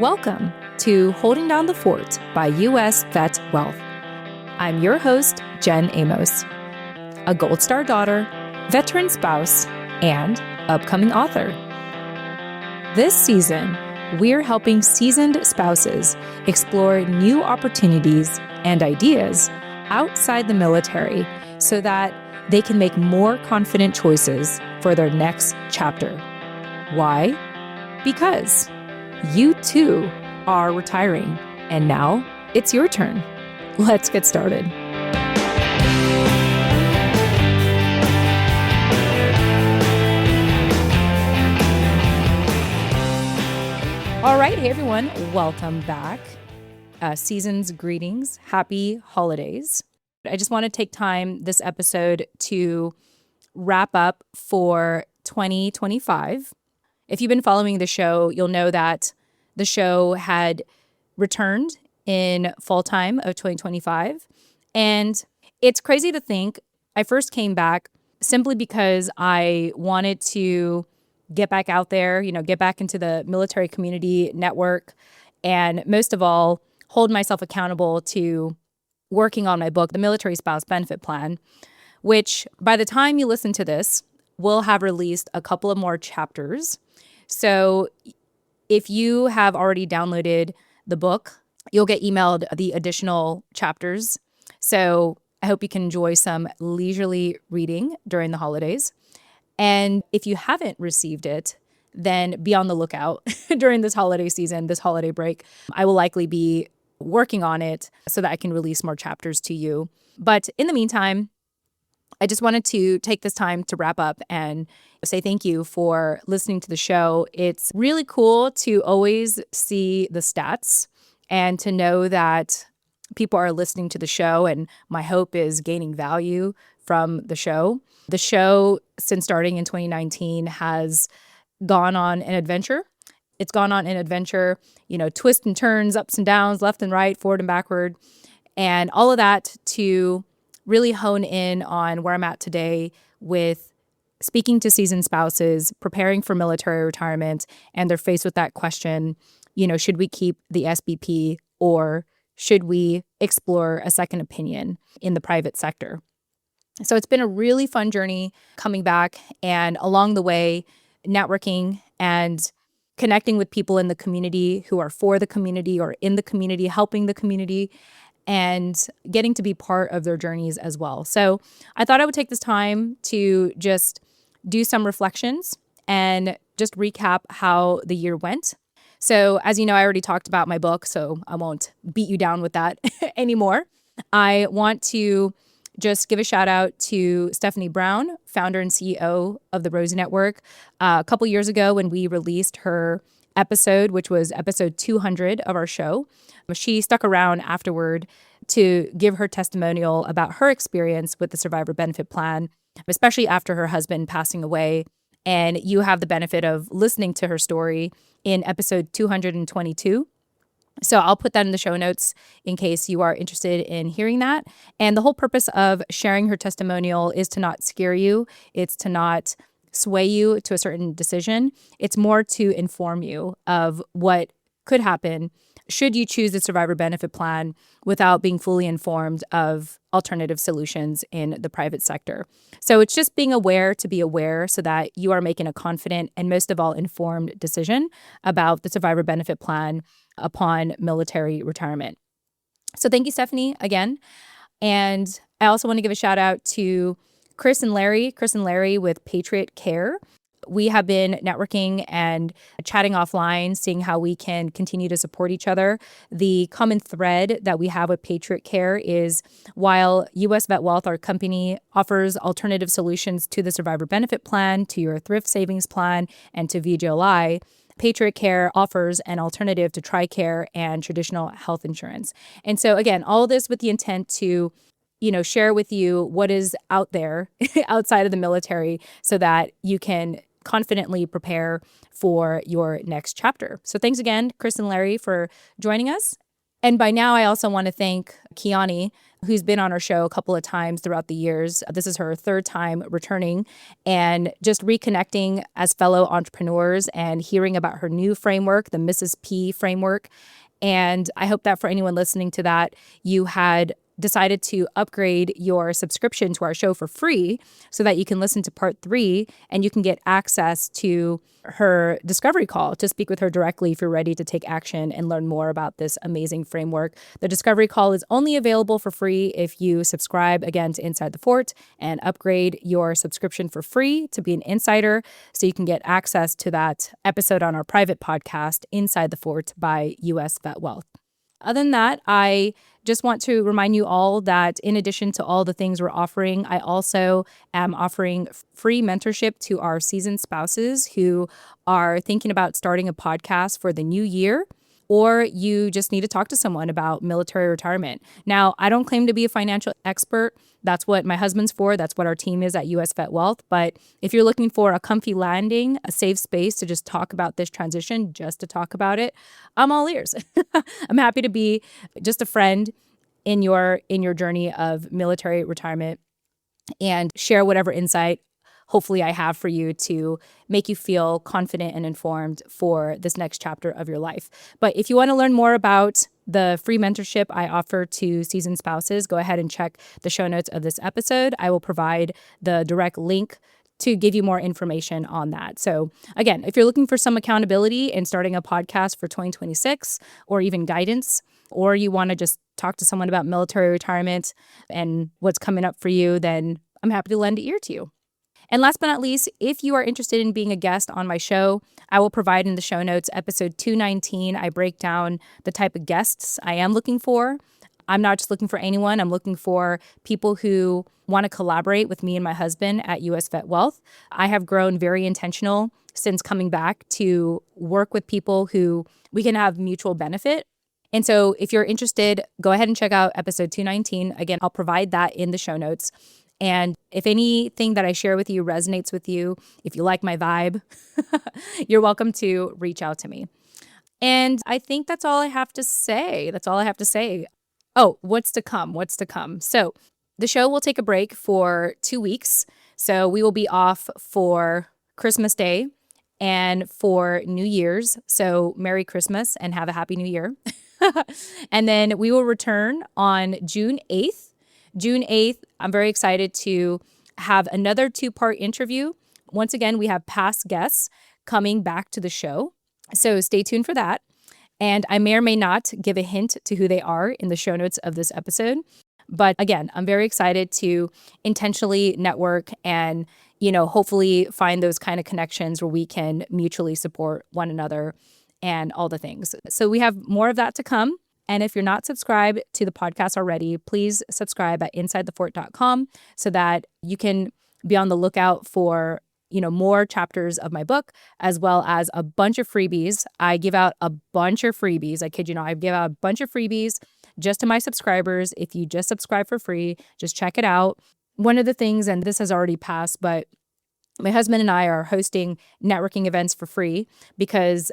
Welcome to Holding Down the Fort by U.S. VetWealth. I'm your host, Jen Amos, a Gold Star daughter, veteran spouse, and upcoming author. This season, we're helping seasoned spouses explore new opportunities and ideas outside the military so that they can make more confident choices for their next chapter. Why? Because you too are retiring, and now it's your turn. Let's get started. All right, hey everyone, welcome back. Season's greetings, happy holidays. I just want to take time this episode to wrap up for 2025. If you've been following the show, you'll know that the show had returned in fall time of 2025. And it's crazy to think I first came back simply because I wanted to get back out there, get back into the military community network, and most of all, hold myself accountable to working on my book, The Military Spouse Benefit Plan, which by the time you listen to this, will have released a couple of more chapters. So if you have already downloaded the book, you'll get emailed the additional chapters. So I hope you can enjoy some leisurely reading during the holidays. And if you haven't received it, then be on the lookout during this holiday season, this holiday break. I will likely be working on it so that I can release more chapters to you. But in the meantime, I just wanted to take this time to wrap up and say thank you for listening to the show. It's really cool to always see the stats and to know that people are listening to the show, and my hope is gaining value from the show. The show, since starting in 2019, has gone on an adventure. It's gone on an adventure, twists and turns, ups and downs, left and right, forward and backward, and all of that to really hone in on where I'm at today with speaking to seasoned spouses, preparing for military retirement, and they're faced with that question, should we keep the SBP or should we explore a second opinion in the private sector? So it's been a really fun journey coming back, and along the way, networking and connecting with people in the community who are for the community or in the community, helping the community, and getting to be part of their journeys as well. So I thought I would take this time to just do some reflections and just recap how the year went. So as you know, I already talked about my book, so I won't beat you down with that anymore. I want to just give a shout out to Stephanie Brown, founder and CEO of the Rosie Network. A couple years ago when we released her episode, which was episode 200 of our show, she stuck around afterward to give her testimonial about her experience with the Survivor Benefit Plan, especially after her husband passing away. And you have the benefit of listening to her story in episode 222. So I'll put that in the show notes in case you are interested in hearing that. And the whole purpose of sharing her testimonial is to not scare you. It's to not sway you to a certain decision. It's more to inform you of what could happen should you choose the Survivor Benefit Plan without being fully informed of alternative solutions in the private sector. So it's just being aware to be aware so that you are making a confident and most of all informed decision about the Survivor Benefit Plan upon military retirement. So thank you, Stephanie, again. And I also want to give a shout out to Chris and Larry with Patriot Care. We have been networking and chatting offline, seeing how we can continue to support each other. The common thread that we have with Patriot Care is while U.S. VetWealth, our company, offers alternative solutions to the Survivor Benefit Plan, to your thrift savings plan, and to VGLI, Patriot Care offers an alternative to TRICARE and traditional health insurance. And so again, all of this with the intent to share with you what is out there outside of the military so that you can confidently prepare for your next chapter. So thanks again, Chris and Larry, for joining us. And by now, I also want to thank Kiani who's been on our show a couple of times throughout the years. This is her third time returning and just reconnecting as fellow entrepreneurs and hearing about her new framework, the Mrs. P framework. And I hope that for anyone listening to that, you had decided to upgrade your subscription to our show for free so that you can listen to part 3 and you can get access to her discovery call to speak with her directly if you're ready to take action and learn more about this amazing framework. The discovery call is only available for free if you subscribe again to Inside the Fort and upgrade your subscription for free to be an insider so you can get access to that episode on our private podcast, Inside the Fort by US VetWealth. Other than that, I just want to remind you all that in addition to all the things we're offering, I also am offering free mentorship to our seasoned spouses who are thinking about starting a podcast for the new year, or you just need to talk to someone about military retirement. Now, I don't claim to be a financial expert. That's what my husband's for. That's what our team is at US VetWealth. But if you're looking for a comfy landing, a safe space to just talk about this transition, just to talk about it, I'm all ears. I'm happy to be just a friend in your journey of military retirement and share whatever insight hopefully I have for you to make you feel confident and informed for this next chapter of your life. But if you want to learn more about the free mentorship I offer to seasoned spouses, go ahead and check the show notes of this episode. I will provide the direct link to give you more information on that. So again, if you're looking for some accountability in starting a podcast for 2026 or even guidance, or you want to just talk to someone about military retirement and what's coming up for you, then I'm happy to lend an ear to you. And last but not least, if you are interested in being a guest on my show, I will provide in the show notes episode 219. I break down the type of guests I am looking for. I'm not just looking for anyone. I'm looking for people who want to collaborate with me and my husband at US VetWealth. I have grown very intentional since coming back to work with people who we can have mutual benefit. And so if you're interested, go ahead and check out episode 219. Again, I'll provide that in the show notes. And if anything that I share with you resonates with you, if you like my vibe, you're welcome to reach out to me. And I think that's all I have to say. Oh, what's to come? So the show will take a break for 2 weeks. So we will be off for Christmas Day and for New Year's. So Merry Christmas and have a Happy New Year. And then we will return on June 8th. June 8th, I'm very excited to have another 2-part interview. Once again, we have past guests coming back to the show. So stay tuned for that. And I may or may not give a hint to who they are in the show notes of this episode. But again, I'm very excited to intentionally network and, hopefully find those kind of connections where we can mutually support one another and all the things. So we have more of that to come. And if you're not subscribed to the podcast already, please subscribe at insidethefort.com so that you can be on the lookout for, more chapters of my book, as well as a bunch of freebies. I give out a bunch of freebies. I kid you not, I give out a bunch of freebies just to my subscribers. If you just subscribe for free, just check it out. One of the things, and this has already passed, but my husband and I are hosting networking events for free because,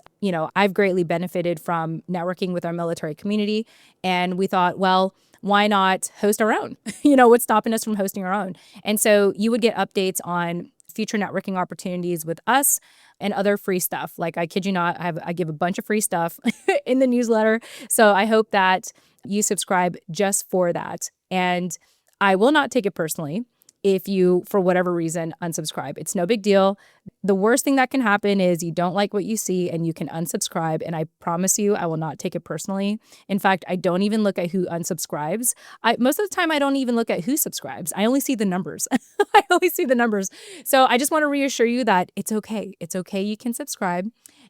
I've greatly benefited from networking with our military community. And we thought, well, why not host our own? What's stopping us from hosting our own? And so you would get updates on future networking opportunities with us and other free stuff. Like, I kid you not, I give a bunch of free stuff in the newsletter. So I hope that you subscribe just for that. And I will not take it personally if you, for whatever reason, unsubscribe. It's no big deal. The worst thing that can happen is you don't like what you see and you can unsubscribe. And I promise you, I will not take it personally. In fact, I don't even look at who unsubscribes. Most of the time, I don't even look at who subscribes. I only see the numbers. I only see the numbers. So I just want to reassure you that it's okay. It's okay. You can subscribe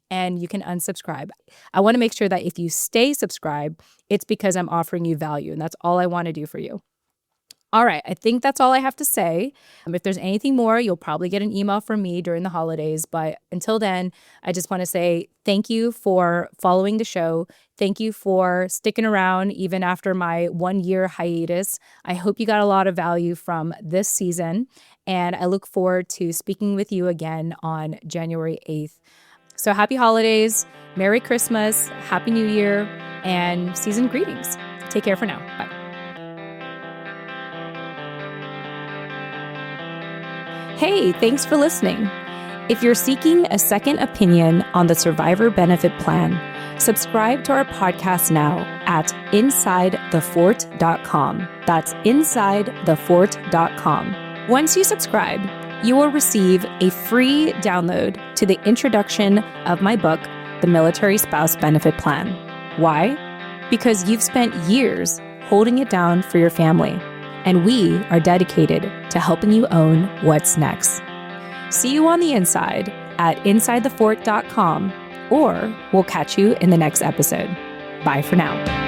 and you can unsubscribe. I want to make sure that if you stay subscribed, it's because I'm offering you value. And that's all I want to do for you. All right, I think that's all I have to say. If there's anything more, you'll probably get an email from me during the holidays. But until then, I just want to say thank you for following the show. Thank you for sticking around even after my 1-year hiatus. I hope you got a lot of value from this season. And I look forward to speaking with you again on January 8th. So happy holidays, Merry Christmas, Happy New Year, and season greetings. Take care for now. Bye. Hey, thanks for listening. If you're seeking a second opinion on the Survivor Benefit Plan, subscribe to our podcast now at InsideTheFort.com. That's InsideTheFort.com. Once you subscribe, you will receive a free download to the introduction of my book, The Military Spouse Benefit Plan. Why? Because you've spent years holding it down for your family, and we are dedicated to helping you own what's next. See you on the inside at InsideTheFort.com, or we'll catch you in the next episode. Bye for now.